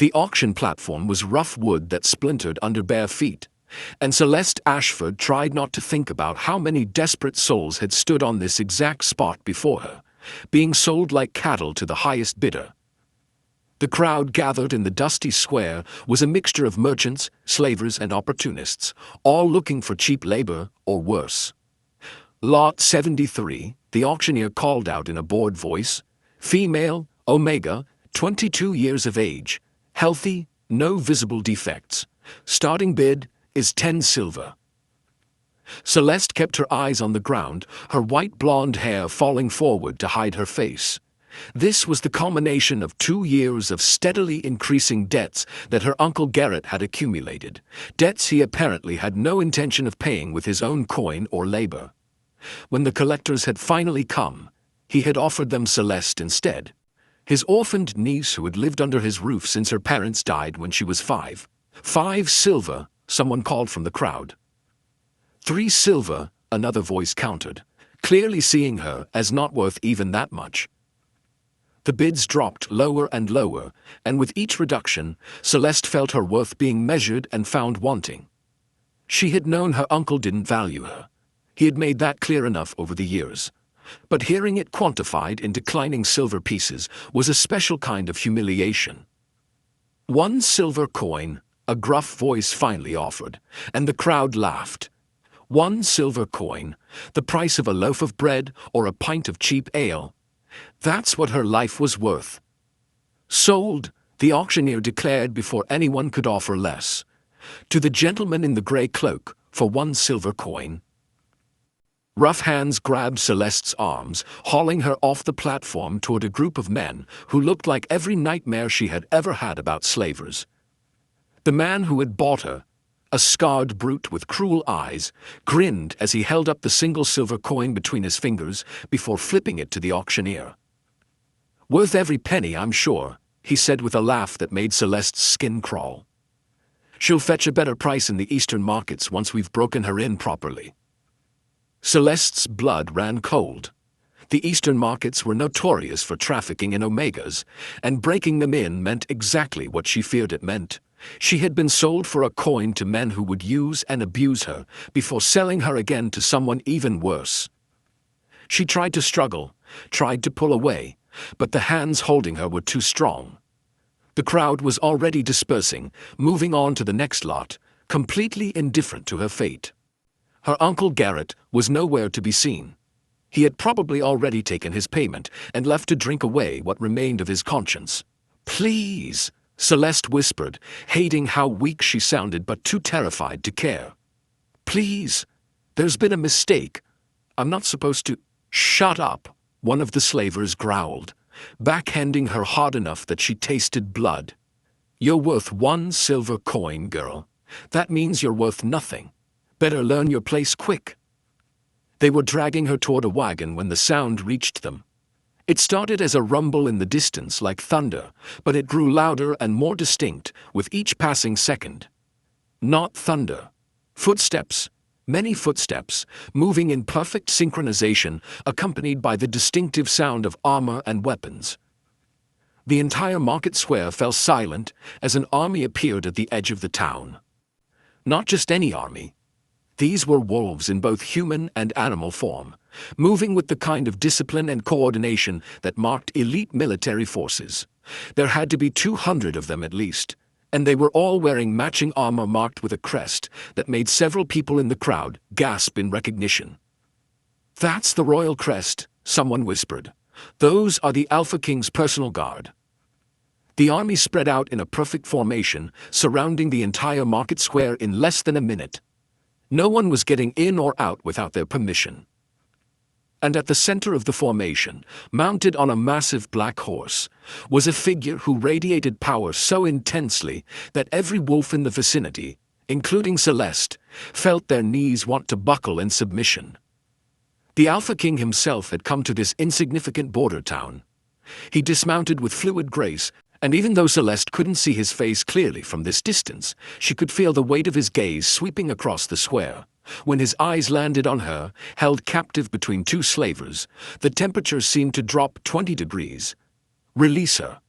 The auction platform was rough wood that splintered under bare feet, and Celeste Ashford tried not to think about how many desperate souls had stood on this exact spot before her, being sold like cattle to the highest bidder. The crowd gathered in the dusty square was a mixture of merchants, slavers, and opportunists, all looking for cheap labor, or worse. Lot 73, the auctioneer called out in a bored voice. Female, Omega, 22 years of age, healthy, no visible defects. Starting bid is 10 silver. Celeste kept her eyes on the ground, her white blonde hair falling forward to hide her face. This was the culmination of 2 years of steadily increasing debts that her Uncle Garrett had accumulated, debts he apparently had no intention of paying with his own coin or labor. When the collectors had finally come, he had offered them Celeste instead, his orphaned niece who had lived under his roof since her parents died when she was 5. 5 silver, someone called from the crowd. 3 silver, another voice countered, clearly seeing her as not worth even that much. The bids dropped lower and lower, and with each reduction, Celeste felt her worth being measured and found wanting. She had known her uncle didn't value her. He had made that clear enough over the years. But hearing it quantified in declining silver pieces was a special kind of humiliation. 1 silver coin, a gruff voice finally offered, and the crowd laughed. 1 silver coin, the price of a loaf of bread or a pint of cheap ale. That's what her life was worth. Sold, the auctioneer declared before anyone could offer less. To the gentleman in the gray cloak, for 1 silver coin. Rough hands grabbed Celeste's arms, hauling her off the platform toward a group of men who looked like every nightmare she had ever had about slavers. The man who had bought her, a scarred brute with cruel eyes, grinned as he held up the single silver coin between his fingers before flipping it to the auctioneer. "Worth every penny, I'm sure," he said with a laugh that made Celeste's skin crawl. "She'll fetch a better price in the eastern markets once we've broken her in properly." Celeste's blood ran cold. The eastern markets were notorious for trafficking in omegas, and breaking them in meant exactly what she feared it meant. She had been sold for a coin to men who would use and abuse her before selling her again to someone even worse. She tried to struggle, tried to pull away, but the hands holding her were too strong. The crowd was already dispersing, moving on to the next lot, completely indifferent to her fate. Her Uncle Garrett was nowhere to be seen. He had probably already taken his payment and left to drink away what remained of his conscience. "Please," Celeste whispered, hating how weak she sounded but too terrified to care. "Please, there's been a mistake. I'm not supposed to—" "Shut up," one of the slavers growled, backhanding her hard enough that she tasted blood. "You're worth 1 silver coin, girl. That means you're worth nothing. Better learn your place quick." They were dragging her toward a wagon when the sound reached them. It started as a rumble in the distance like thunder, but it grew louder and more distinct with each passing second. Not thunder. Footsteps, many footsteps, moving in perfect synchronization, accompanied by the distinctive sound of armor and weapons. The entire market square fell silent as an army appeared at the edge of the town. Not just any army. These were wolves in both human and animal form, moving with the kind of discipline and coordination that marked elite military forces. There had to be 200 of them at least, and they were all wearing matching armor marked with a crest that made several people in the crowd gasp in recognition. "That's the royal crest," someone whispered. "Those are the Alpha King's personal guard." The army spread out in a perfect formation, surrounding the entire market square in less than a minute. No one was getting in or out without their permission. And at the center of the formation, mounted on a massive black horse, was a figure who radiated power so intensely that every wolf in the vicinity, including Celeste, felt their knees want to buckle in submission. The Alpha King himself had come to this insignificant border town. He dismounted with fluid grace, and even though Celeste couldn't see his face clearly from this distance, she could feel the weight of his gaze sweeping across the square. When his eyes landed on her, held captive between 2 slavers, the temperature seemed to drop 20 degrees. "Release her."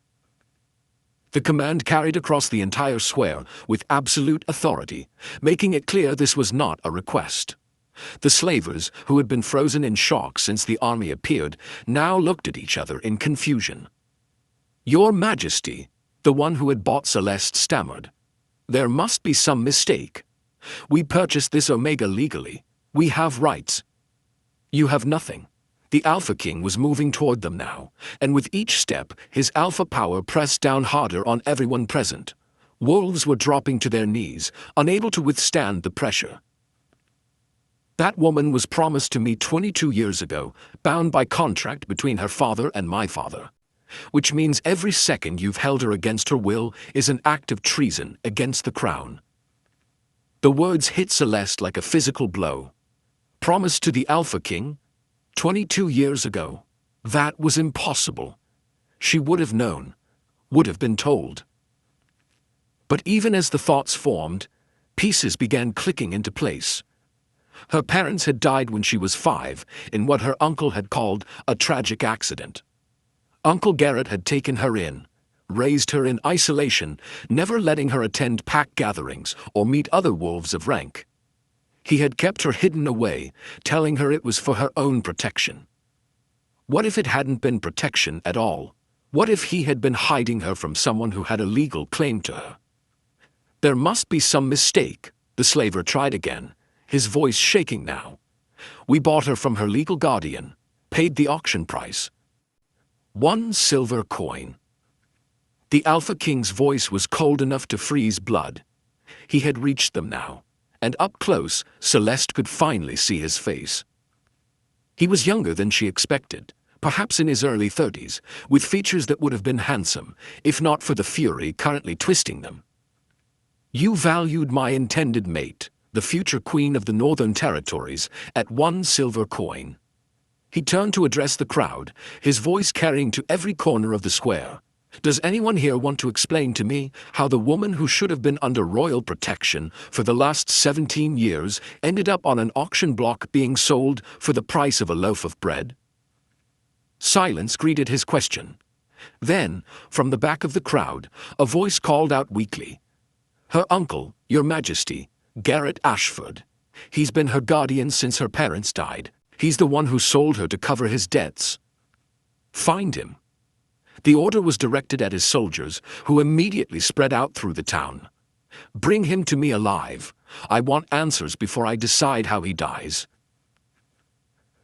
The command carried across the entire square with absolute authority, making it clear this was not a request. The slavers, who had been frozen in shock since the army appeared, now looked at each other in confusion. "Your Majesty," the one who had bought Celeste stammered. "There must be some mistake. We purchased this Omega legally. We have rights." "You have nothing." The Alpha King was moving toward them now, and with each step, his alpha power pressed down harder on everyone present. Wolves were dropping to their knees, unable to withstand the pressure. "That woman was promised to me 22 years ago, bound by contract between her father and my father. Which means every second you've held her against her will is an act of treason against the crown." The words hit Celeste like a physical blow. Promised to the Alpha King? 22 years ago. That was impossible. She would have known, would have been told. But even as the thoughts formed, pieces began clicking into place. Her parents had died when she was 5, in what her uncle had called a tragic accident. Uncle Garrett had taken her in, raised her in isolation, never letting her attend pack gatherings or meet other wolves of rank. He had kept her hidden away, telling her it was for her own protection. What if it hadn't been protection at all? What if he had been hiding her from someone who had a legal claim to her? There must be some mistake, the slaver tried again, his voice shaking now. "We bought her from her legal guardian, paid the auction price. 1 silver coin." The Alpha King's voice was cold enough to freeze blood. He had reached them now, and up close, Celeste could finally see his face. He was younger than she expected, perhaps in his early 30s, with features that would have been handsome, if not for the fury currently twisting them. "You valued my intended mate, the future queen of the Northern Territories, at 1 silver coin." He turned to address the crowd, his voice carrying to every corner of the square. "Does anyone here want to explain to me how the woman who should have been under royal protection for the last 17 years ended up on an auction block being sold for the price of a loaf of bread?" Silence greeted his question. Then, from the back of the crowd, a voice called out weakly, "Her uncle, Your Majesty, Garrett Ashford. He's been her guardian since her parents died. He's the one who sold her to cover his debts. Find him." The order was directed at his soldiers, who immediately spread out through the town. "Bring him to me alive. I want answers before I decide how he dies."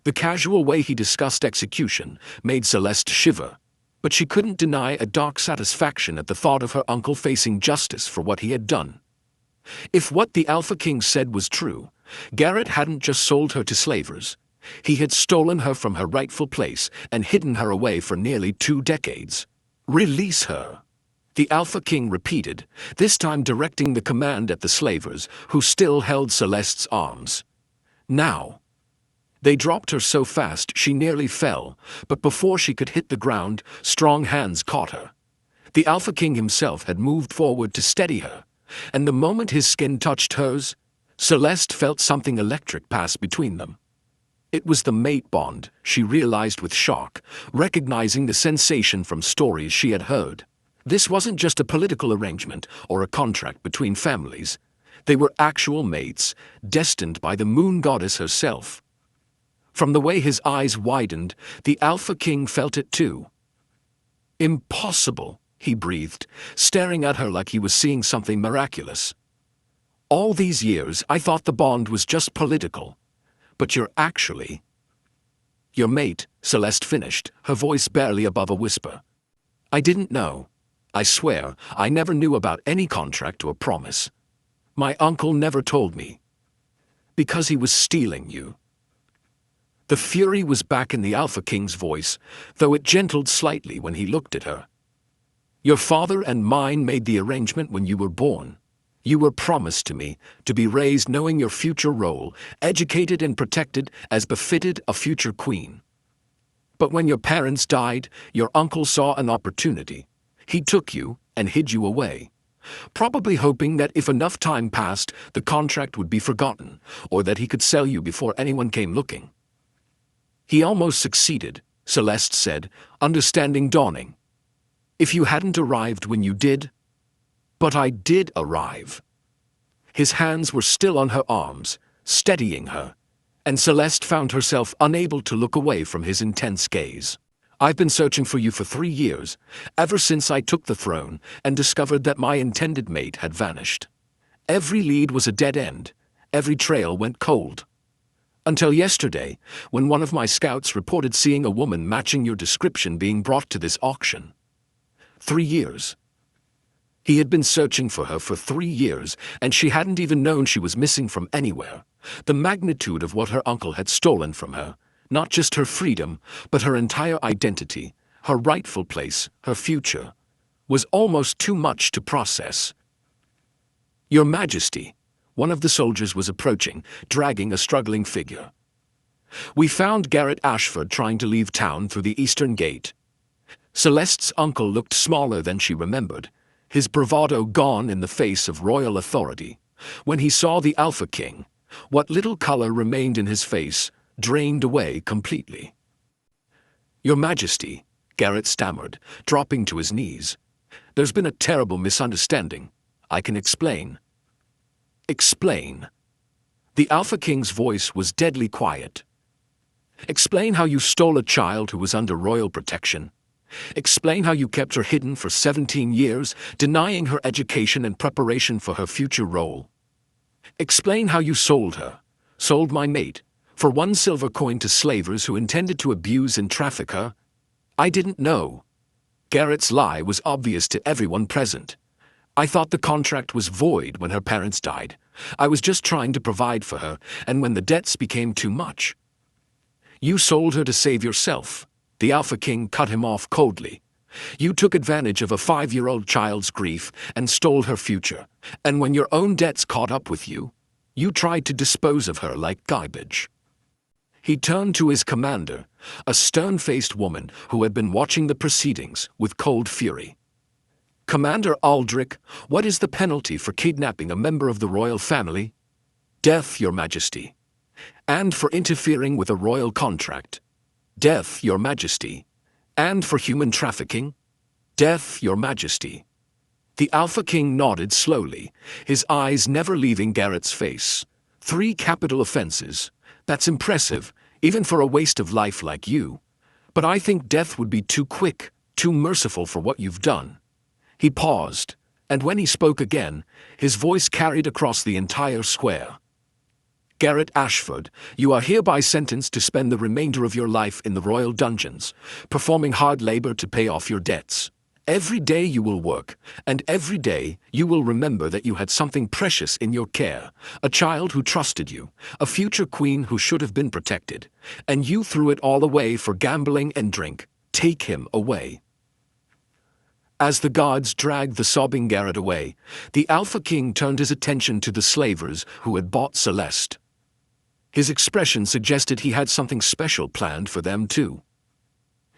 The casual way he discussed execution made Celeste shiver, but she couldn't deny a dark satisfaction at the thought of her uncle facing justice for what he had done. If what the Alpha King said was true, Garrett hadn't just sold her to slavers. He had stolen her from her rightful place and hidden her away for nearly 2 decades. "Release her," the Alpha King repeated, this time directing the command at the slavers, who still held Celeste's arms. "Now." They dropped her so fast she nearly fell, but before she could hit the ground, strong hands caught her. The Alpha King himself had moved forward to steady her, and the moment his skin touched hers, Celeste felt something electric pass between them. It was the mate bond, she realized with shock, recognizing the sensation from stories she had heard. This wasn't just a political arrangement or a contract between families. They were actual mates, destined by the moon goddess herself. From the way his eyes widened, the Alpha King felt it too. "Impossible," he breathed, staring at her like he was seeing something miraculous. "All these years I thought the bond was just political. But you're actually—" "Your mate," Celeste finished, her voice barely above a whisper. "I didn't know. I swear, I never knew about any contract or promise. My uncle never told me. Because he was stealing you." The fury was back in the Alpha King's voice, though it gentled slightly when he looked at her. "Your father and mine made the arrangement when you were born. You were promised to me, to be raised knowing your future role, educated and protected as befitted a future queen. But when your parents died, your uncle saw an opportunity. He took you and hid you away, probably hoping that if enough time passed, the contract would be forgotten, or that he could sell you before anyone came looking. He almost succeeded," Celeste said, understanding dawning. If you hadn't arrived when you did. But I did arrive. His hands were still on her arms, steadying her, and Celeste found herself unable to look away from his intense gaze. I've been searching for you for 3 years, ever since I took the throne and discovered that my intended mate had vanished. Every lead was a dead end, every trail went cold. Until yesterday, when one of my scouts reported seeing a woman matching your description being brought to this auction. 3 years. He had been searching for her for 3 years, and she hadn't even known she was missing from anywhere. The magnitude of what her uncle had stolen from her, not just her freedom, but her entire identity, her rightful place, her future, was almost too much to process. Your Majesty, one of the soldiers was approaching, dragging a struggling figure. We found Garrett Ashford trying to leave town through the eastern gate. Celeste's uncle looked smaller than she remembered, his bravado gone in the face of royal authority. When he saw the Alpha King, what little color remained in his face drained away completely. Your Majesty, Garrett stammered, dropping to his knees. There's been a terrible misunderstanding. I can explain. Explain. The Alpha King's voice was deadly quiet. Explain how you stole a child who was under royal protection. Explain how you kept her hidden for 17 years, denying her education and preparation for her future role. Explain how you sold her, sold my mate, for 1 silver coin to slavers who intended to abuse and traffic her. I didn't know. Garrett's lie was obvious to everyone present. I thought the contract was void when her parents died. I was just trying to provide for her, and when the debts became too much. You sold her to save yourself. The Alpha King cut him off coldly. You took advantage of a 5-year-old child's grief and stole her future, and when your own debts caught up with you, you tried to dispose of her like garbage. He turned to his commander, a stern-faced woman who had been watching the proceedings with cold fury. Commander Aldrich, what is the penalty for kidnapping a member of the royal family? Death, Your Majesty. And for interfering with a royal contract? Death, Your Majesty. And for human trafficking? Death, Your Majesty. The Alpha King nodded slowly, his eyes never leaving Garrett's face. 3 capital offenses. That's impressive, even for a waste of life like you. But I think death would be too quick, too merciful for what you've done. He paused, and when he spoke again, his voice carried across the entire square. Garrett Ashford, you are hereby sentenced to spend the remainder of your life in the royal dungeons, performing hard labor to pay off your debts. Every day you will work, and every day you will remember that you had something precious in your care, a child who trusted you, a future queen who should have been protected, and you threw it all away for gambling and drink. Take him away. As the guards dragged the sobbing Garrett away, the Alpha King turned his attention to the slavers who had bought Celeste. His expression suggested he had something special planned for them too.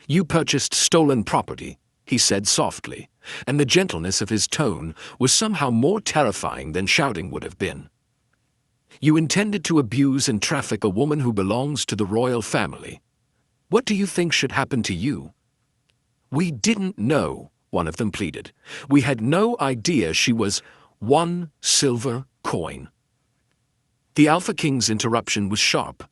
You purchased stolen property, he said softly, and the gentleness of his tone was somehow more terrifying than shouting would have been. You intended to abuse and traffic a woman who belongs to the royal family. What do you think should happen to you? We didn't know, one of them pleaded. We had no idea she was 1 silver coin. The Alpha King's interruption was sharp.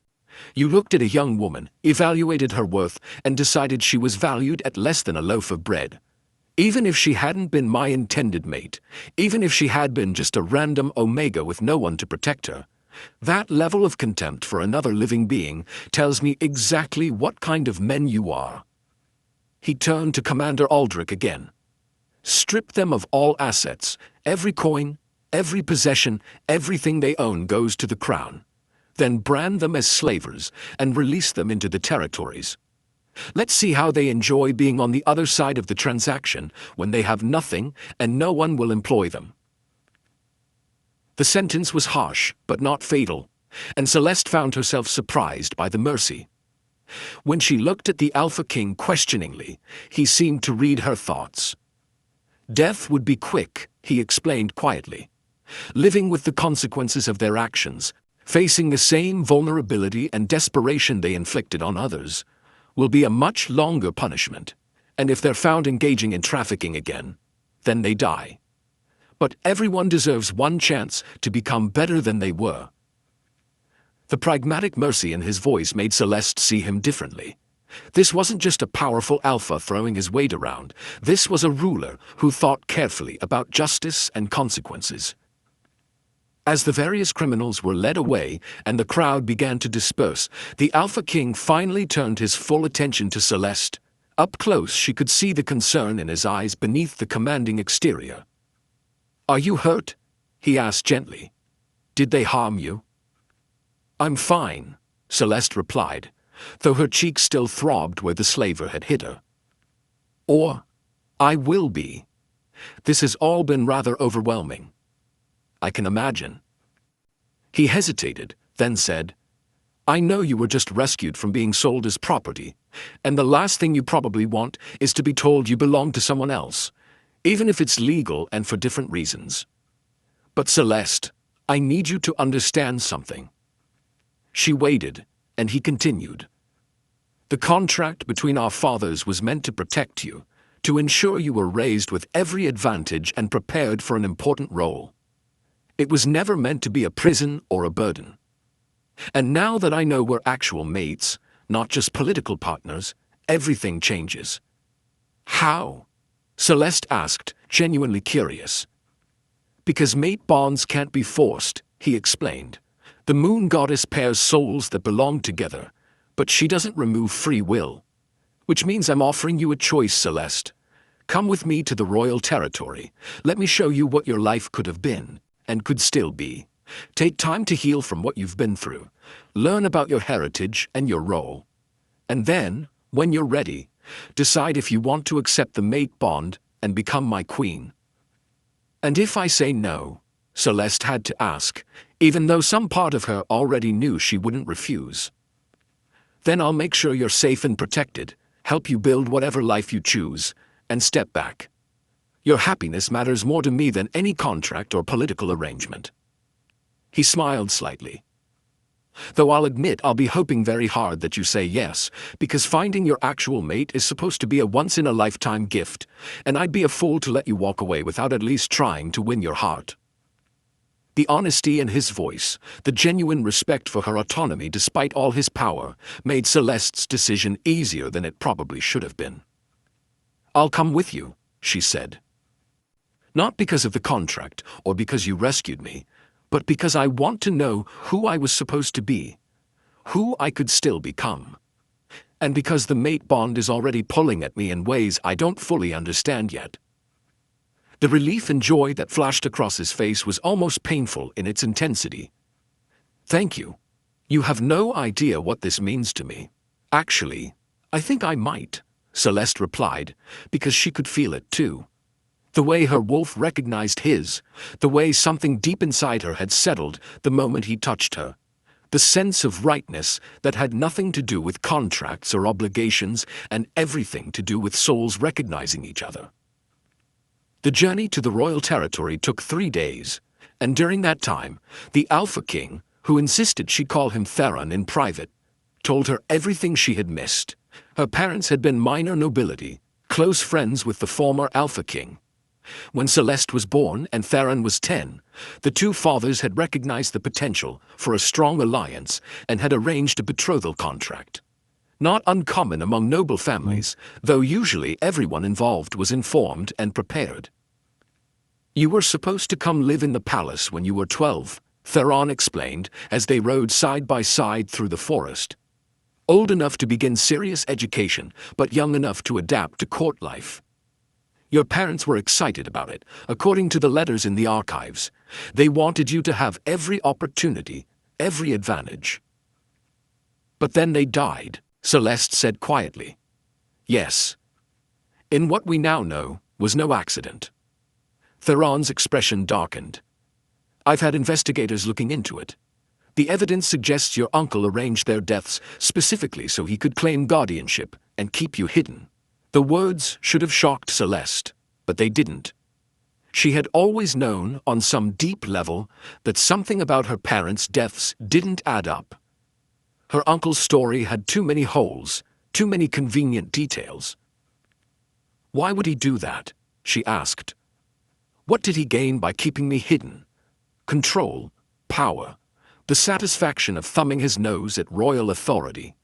You looked at a young woman, evaluated her worth, and decided she was valued at less than a loaf of bread. Even if she hadn't been my intended mate, even if she had been just a random Omega with no one to protect her, that level of contempt for another living being tells me exactly what kind of men you are. He turned to Commander Aldrich again. Strip them of all assets, every coin, every possession, everything they own goes to the crown. Then brand them as slavers and release them into the territories. Let's see how they enjoy being on the other side of the transaction when they have nothing and no one will employ them. The sentence was harsh, but not fatal, and Celeste found herself surprised by the mercy. When she looked at the Alpha King questioningly, he seemed to read her thoughts. Death would be quick, he explained quietly. Living with the consequences of their actions, facing the same vulnerability and desperation they inflicted on others, will be a much longer punishment. And if they're found engaging in trafficking again, then they die. But everyone deserves one chance to become better than they were. The pragmatic mercy in his voice made Celeste see him differently. This wasn't just a powerful alpha throwing his weight around. This was a ruler who thought carefully about justice and consequences. As the various criminals were led away and the crowd began to disperse, the Alpha King finally turned his full attention to Celeste. Up close, she could see the concern in his eyes beneath the commanding exterior. "Are you hurt?" he asked gently. "Did they harm you?" "I'm fine," Celeste replied, though her cheeks still throbbed where the slaver had hit her. "Or, I will be. This has all been rather overwhelming. I can imagine." He hesitated, then said, "I know you were just rescued from being sold as property, and the last thing you probably want is to be told you belong to someone else, even if it's legal and for different reasons. But Celeste, I need you to understand something." She waited, and he continued. "The contract between our fathers was meant to protect you, to ensure you were raised with every advantage and prepared for an important role. It was never meant to be a prison or a burden. And now that I know we're actual mates, not just political partners, everything changes." "How?" Celeste asked, genuinely curious. "Because mate bonds can't be forced," he explained. "The moon goddess pairs souls that belong together, but she doesn't remove free will. Which means I'm offering you a choice, Celeste. Come with me to the royal territory. Let me show you what your life could have been, and could still be. Take time to heal from what you've been through. Learn about your heritage and your role. And then, when you're ready, decide if you want to accept the mate bond and become my queen." "And if I say no?" Celeste had to ask, even though some part of her already knew she wouldn't refuse. "Then I'll make sure you're safe and protected, help you build whatever life you choose, and step back. Your happiness matters more to me than any contract or political arrangement." He smiled slightly. "Though I'll admit I'll be hoping very hard that you say yes, because finding your actual mate is supposed to be a once-in-a-lifetime gift, and I'd be a fool to let you walk away without at least trying to win your heart." The honesty in his voice, the genuine respect for her autonomy despite all his power, made Celeste's decision easier than it probably should have been. "I'll come with you," she said. "Not because of the contract or because you rescued me, but because I want to know who I was supposed to be, who I could still become. And because the mate bond is already pulling at me in ways I don't fully understand yet." The relief and joy that flashed across his face was almost painful in its intensity. "Thank you. You have no idea what this means to me." "Actually, I think I might," Celeste replied, because she could feel it too. The way her wolf recognized his, the way something deep inside her had settled the moment he touched her. The sense of rightness that had nothing to do with contracts or obligations and everything to do with souls recognizing each other. The journey to the royal territory took 3 days, and during that time, the Alpha King, who insisted she call him Theron in private, told her everything she had missed. Her parents had been minor nobility, close friends with the former Alpha King. When Celeste was born and Theron was 10, the two fathers had recognized the potential for a strong alliance and had arranged a betrothal contract. Not uncommon among noble families, though usually everyone involved was informed and prepared. "You were supposed to come live in the palace when you were 12, Theron explained as they rode side by side through the forest. "Old enough to begin serious education, but young enough to adapt to court life. Your parents were excited about it, according to the letters in the archives. They wanted you to have every opportunity, every advantage." "But then they died," Celeste said quietly. "Yes. In what we now know was no accident." Theron's expression darkened. "I've had investigators looking into it. The evidence suggests your uncle arranged their deaths specifically so he could claim guardianship and keep you hidden." The words should have shocked Celeste, but they didn't. She had always known, on some deep level, that something about her parents' deaths didn't add up. Her uncle's story had too many holes, too many convenient details. Why would he do that? She asked. What did he gain by keeping me hidden? Control, power, the satisfaction of thumbing his nose at royal authority.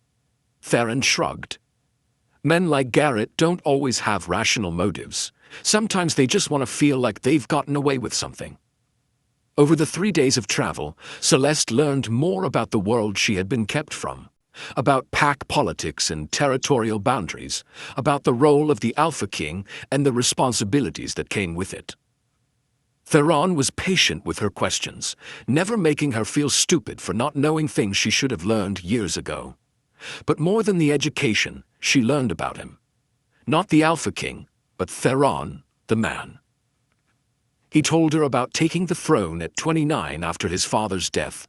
Theron shrugged. Men like Garrett don't always have rational motives. Sometimes they just want to feel like they've gotten away with something. Over the 3 days of travel, Celeste learned more about the world she had been kept from, about pack politics and territorial boundaries, about the role of the Alpha King and the responsibilities that came with it. Theron was patient with her questions, never making her feel stupid for not knowing things she should have learned years ago. But more than the education, she learned about him. Not the Alpha King, but Theron, the man. He told her about taking the throne at 29 after his father's death,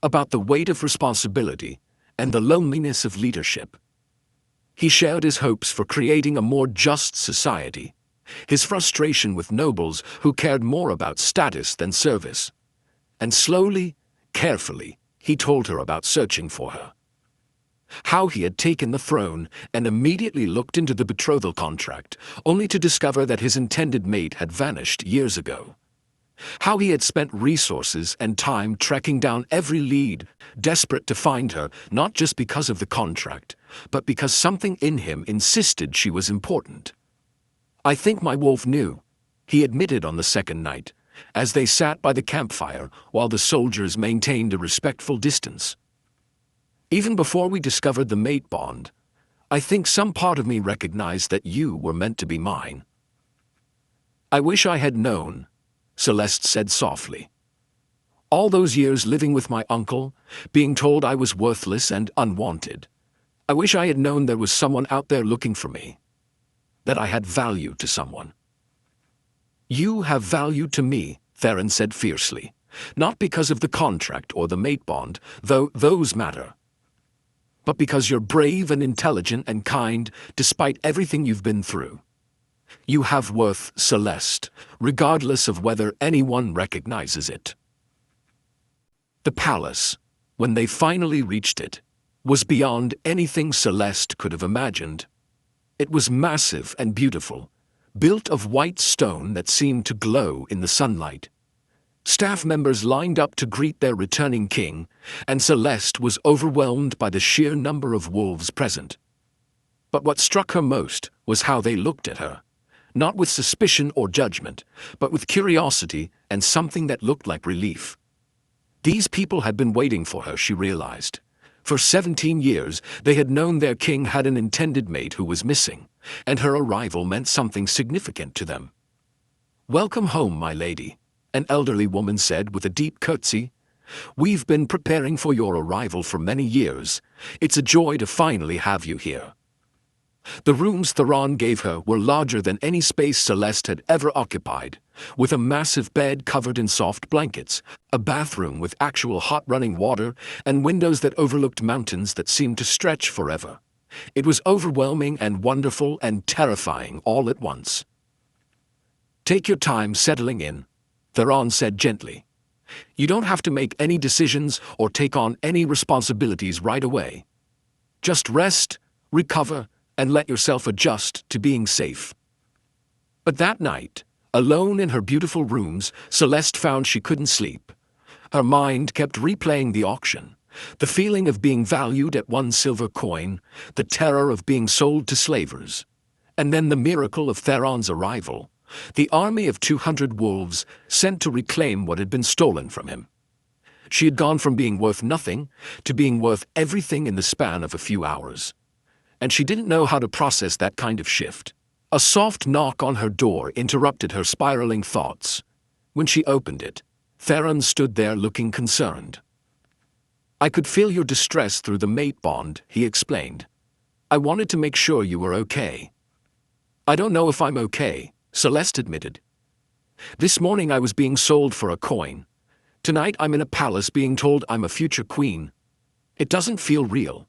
about the weight of responsibility and the loneliness of leadership. He shared his hopes for creating a more just society, his frustration with nobles who cared more about status than service. And slowly, carefully, he told her about searching for her. How he had taken the throne and immediately looked into the betrothal contract, only to discover that his intended mate had vanished years ago. How he had spent resources and time tracking down every lead, desperate to find her, not just because of the contract, but because something in him insisted she was important. I think my wolf knew, he admitted on the second night, as they sat by the campfire while the soldiers maintained a respectful distance. Even before we discovered the mate bond, I think some part of me recognized that you were meant to be mine. I wish I had known, Celeste said softly. All those years living with my uncle, being told I was worthless and unwanted. I wish I had known there was someone out there looking for me. That I had value to someone. You have value to me, Theron said fiercely. Not because of the contract or the mate bond, though those matter. But because you're brave and intelligent and kind, despite everything you've been through. You have worth, Celeste, regardless of whether anyone recognizes it. The palace, when they finally reached it, was beyond anything Celeste could have imagined. It was massive and beautiful, built of white stone that seemed to glow in the sunlight. Staff members lined up to greet their returning king, and Celeste was overwhelmed by the sheer number of wolves present. But what struck her most was how they looked at her, not with suspicion or judgment, but with curiosity and something that looked like relief. These people had been waiting for her, she realized. For 17 years, they had known their king had an intended mate who was missing, and her arrival meant something significant to them. "Welcome home, my lady," an elderly woman said with a deep curtsy. "We've been preparing for your arrival for many years. It's a joy to finally have you here." The rooms Theron gave her were larger than any space Celeste had ever occupied, with a massive bed covered in soft blankets, a bathroom with actual hot running water, and windows that overlooked mountains that seemed to stretch forever. It was overwhelming and wonderful and terrifying all at once. "Take your time settling in," Theron said gently. "You don't have to make any decisions or take on any responsibilities right away. Just rest, recover, and let yourself adjust to being safe." But that night, alone in her beautiful rooms, Celeste found she couldn't sleep. Her mind kept replaying the auction, the feeling of being valued at 1 silver coin, the terror of being sold to slavers, and then the miracle of Theron's arrival, the army of 200 wolves sent to reclaim what had been stolen from him. She had gone from being worth nothing to being worth everything in the span of a few hours. And she didn't know how to process that kind of shift. A soft knock on her door interrupted her spiraling thoughts. When she opened it, Theron stood there looking concerned. "I could feel your distress through the mate bond," he explained. "I wanted to make sure you were okay." "I don't know if I'm okay," Celeste admitted. "This morning I was being sold for a coin. Tonight I'm in a palace being told I'm a future queen. It doesn't feel real."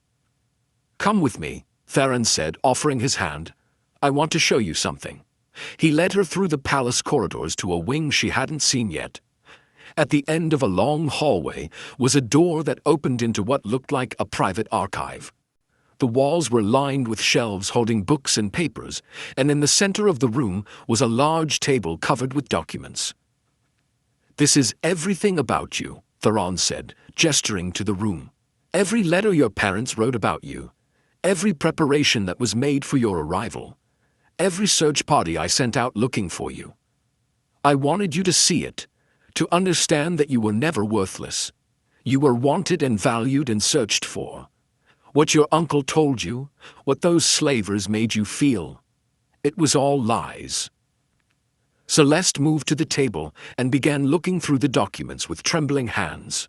"Come with me," Theron said, offering his hand. "I want to show you something." He led her through the palace corridors to a wing she hadn't seen yet. At the end of a long hallway was a door that opened into what looked like a private archive. The walls were lined with shelves holding books and papers, and in the center of the room was a large table covered with documents. "This is everything about you," Theron said, gesturing to the room. "Every letter your parents wrote about you. Every preparation that was made for your arrival. Every search party I sent out looking for you. I wanted you to see it, to understand that you were never worthless. You were wanted and valued and searched for. What your uncle told you, what those slavers made you feel, it was all lies." Celeste moved to the table and began looking through the documents with trembling hands.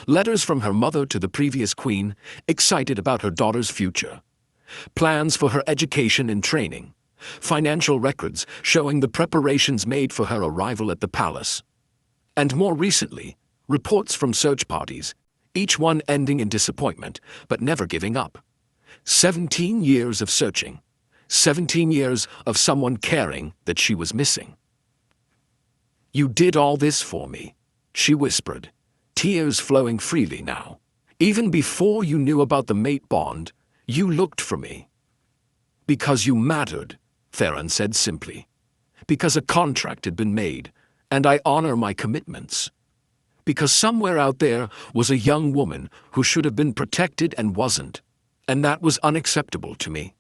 Letters from her mother to the previous queen, excited about her daughter's future. Plans for her education and training. Financial records showing the preparations made for her arrival at the palace. And more recently, reports from search parties, each one ending in disappointment, but never giving up. 17 years of searching. 17 years of someone caring that she was missing. "You did all this for me," she whispered, tears flowing freely now. "Even before you knew about the mate bond, you looked for me." "Because you mattered," Theron said simply. "Because a contract had been made, and I honor my commitments. Because somewhere out there was a young woman who should have been protected and wasn't, and that was unacceptable to me."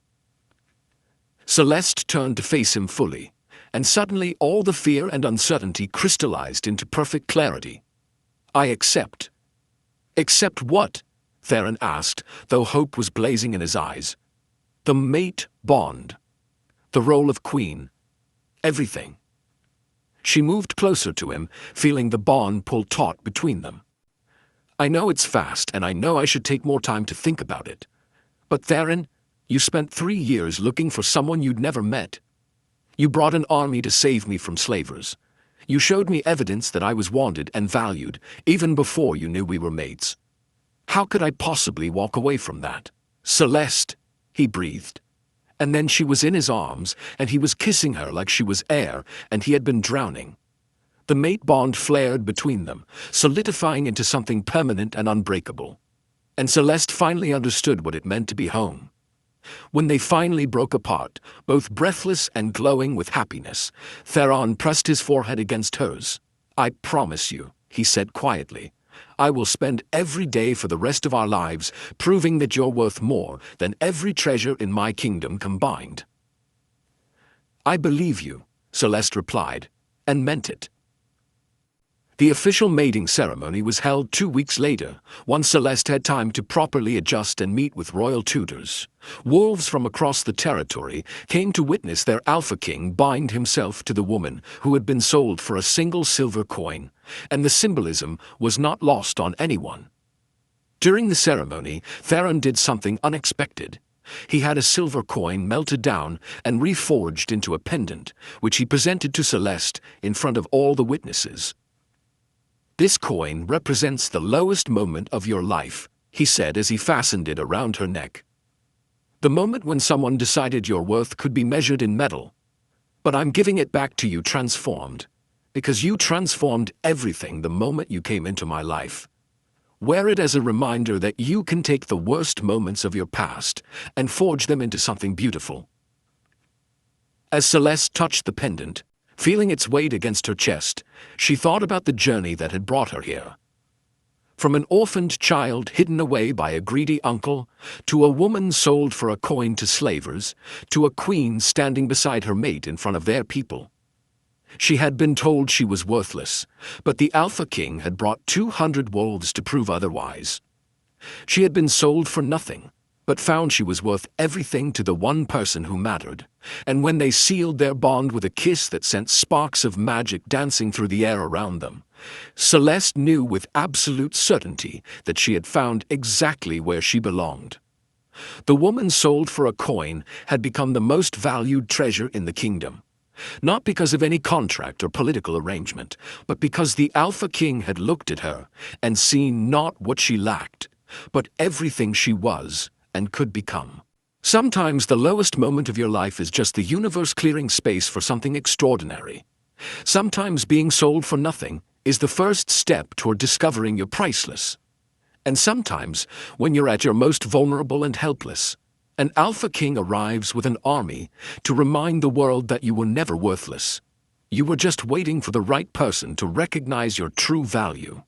Celeste turned to face him fully, and suddenly all the fear and uncertainty crystallized into perfect clarity. "I accept." "Accept what?" Theron asked, though hope was blazing in his eyes. "The mate bond. The role of queen. Everything." She moved closer to him, feeling the bond pull taut between them. "I know it's fast, and I know I should take more time to think about it. But Theron, you spent 3 years looking for someone you'd never met. You brought an army to save me from slavers. You showed me evidence that I was wanted and valued, even before you knew we were mates. How could I possibly walk away from that?" "Celeste," he breathed. And then she was in his arms, and he was kissing her like she was air, and he had been drowning. The mate bond flared between them, solidifying into something permanent and unbreakable. And Celeste finally understood what it meant to be home. When they finally broke apart, both breathless and glowing with happiness, Theron pressed his forehead against hers. "I promise you," he said quietly, "I will spend every day for the rest of our lives proving that you're worth more than every treasure in my kingdom combined." "I believe you," Celeste replied, and meant it. The official mating ceremony was held 2 weeks later, once Celeste had time to properly adjust and meet with royal tutors. Wolves from across the territory came to witness their Alpha King bind himself to the woman who had been sold for a single silver coin, and the symbolism was not lost on anyone. During the ceremony, Theron did something unexpected. He had a silver coin melted down and reforged into a pendant, which he presented to Celeste in front of all the witnesses. "This coin represents the lowest moment of your life," he said as he fastened it around her neck. "The moment when someone decided your worth could be measured in metal. But I'm giving it back to you transformed, because you transformed everything the moment you came into my life. Wear it as a reminder that you can take the worst moments of your past and forge them into something beautiful." As Celeste touched the pendant, feeling its weight against her chest, she thought about the journey that had brought her here. From an orphaned child hidden away by a greedy uncle, to a woman sold for a coin to slavers, to a queen standing beside her mate in front of their people. She had been told she was worthless, but the Alpha King had brought 200 wolves to prove otherwise. She had been sold for nothing, but found she was worth everything to the one person who mattered, and when they sealed their bond with a kiss that sent sparks of magic dancing through the air around them, Celeste knew with absolute certainty that she had found exactly where she belonged. The woman sold for a coin had become the most valued treasure in the kingdom, not because of any contract or political arrangement, but because the Alpha King had looked at her and seen not what she lacked, but everything she was and could become. Sometimes the lowest moment of your life is just the universe clearing space for something extraordinary. Sometimes being sold for nothing is the first step toward discovering you're priceless. And sometimes, when you're at your most vulnerable and helpless, an Alpha King arrives with an army to remind the world that you were never worthless. You were just waiting for the right person to recognize your true value.